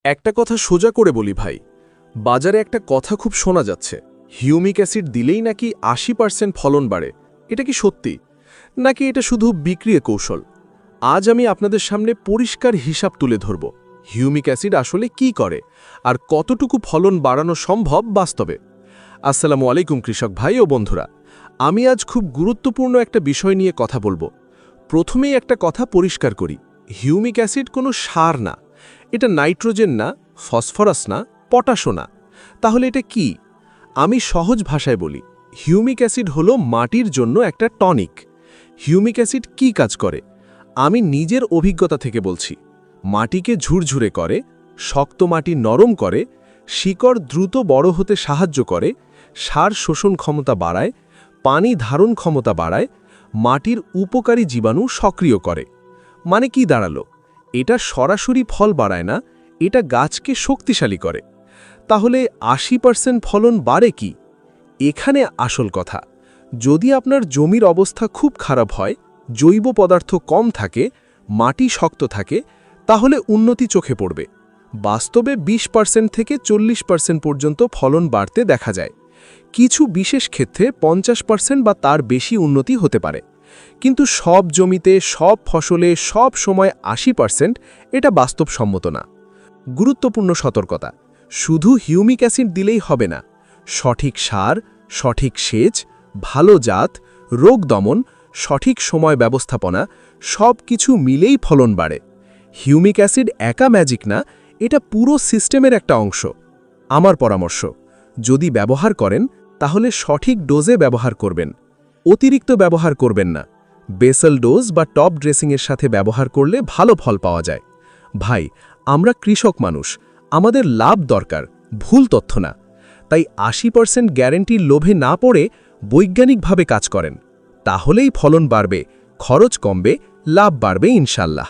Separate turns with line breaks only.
একটা কথা সোজা করে বলি ভাই, বাজারে একটা কথা খুব শোনা যাচ্ছে, হিউমিক অ্যাসিড দিলেই নাকি ৮০% ফলন বাড়ে। এটা কি সত্যি, নাকি এটা শুধু বিক্রিয় কৌশল? আজ আমি আপনাদের সামনে পরিষ্কার হিসাব তুলে ধরব, হিউমিক অ্যাসিড আসলে কি করে আর কতটুকু ফলন বাড়ানো সম্ভব বাস্তবে। আসসালামু আলাইকুম কৃষক ভাই ও বন্ধুরা, আমি আজ খুব গুরুত্বপূর্ণ একটা বিষয় নিয়ে কথা বলবো। প্রথমেই একটা কথা পরিষ্কার করি, হিউমিক অ্যাসিড কোনো সার না, এটা নাইট্রোজেন না, ফসফরাস না, পটাশও না। তাহলে এটা কি? আমি সহজ ভাষায় বলি, হিউমিক অ্যাসিড হলো মাটির জন্য একটা টনিক। হিউমিক অ্যাসিড কি কাজ করে আমি নিজের অভিজ্ঞতা থেকে বলছি। মাটিকে ঝুরঝুরে করে, শক্ত মাটি নরম করে, শিকড় দ্রুত বড় হতে সাহায্য করে, সার শোষণ ক্ষমতা বাড়ায়, পানি ধারণ ক্ষমতা বাড়ায়, মাটির উপকারী জীবাণু সক্রিয় করে। মানে কি দাঁড়ালো? এটা সরাসরি ফল বাড়ায় না, এটা গাছকে শক্তিশালী করে। তাহলে ৮০% ফলন বাড়ে কি? এখানে আসল কথা। যদি আপনার জমির অবস্থা খুব খারাপ হয়, জৈব পদার্থ কম থাকে, মাটি শক্ত থাকে, তাহলে উন্নতি চোখে পড়বে। বাস্তবে ২০% থেকে ৪০% পর্যন্ত ফলন বাড়তে দেখা যায়। কিছু বিশেষ ক্ষেত্রে ৫০% বা তার বেশি উন্নতি হতে পারে। কিন্তু সব জমিতে, সব ফসলে, সব সময় ৮০% এটা বাস্তবসম্মত না। গুরুত্বপূর্ণ সতর্কতা, শুধু হিউমিক অ্যাসিড দিলেই হবে না। সঠিক সার, সঠিক সেচ, ভালো জাত, রোগ দমন, সঠিক সময় ব্যবস্থাপনা সব কিছু মিলেই ফলন বাড়ে। হিউমিক অ্যাসিড একা ম্যাজিক না, এটা পুরো সিস্টেমের একটা অংশ। আমার পরামর্শ, যদি ব্যবহার করেন তাহলে সঠিক ডোজে ব্যবহার করবেন, অতিরিক্ত ব্যবহার করবেন না। বেসেল ডোজ বা টপ ড্রেসিংয়ের সাথে ব্যবহার করলে ভালো ফল পাওয়া যায়। ভাই, আমরা কৃষক মানুষ, আমাদের লাভ দরকার, ভুল তথ্য না। তাই ৮০% গ্যারেন্টির লোভে না পড়ে বৈজ্ঞানিকভাবে কাজ করেন। তাহলেই ফলন বাড়বে, খরচ কমবে, লাভ বাড়বে ইনশাল্লাহ।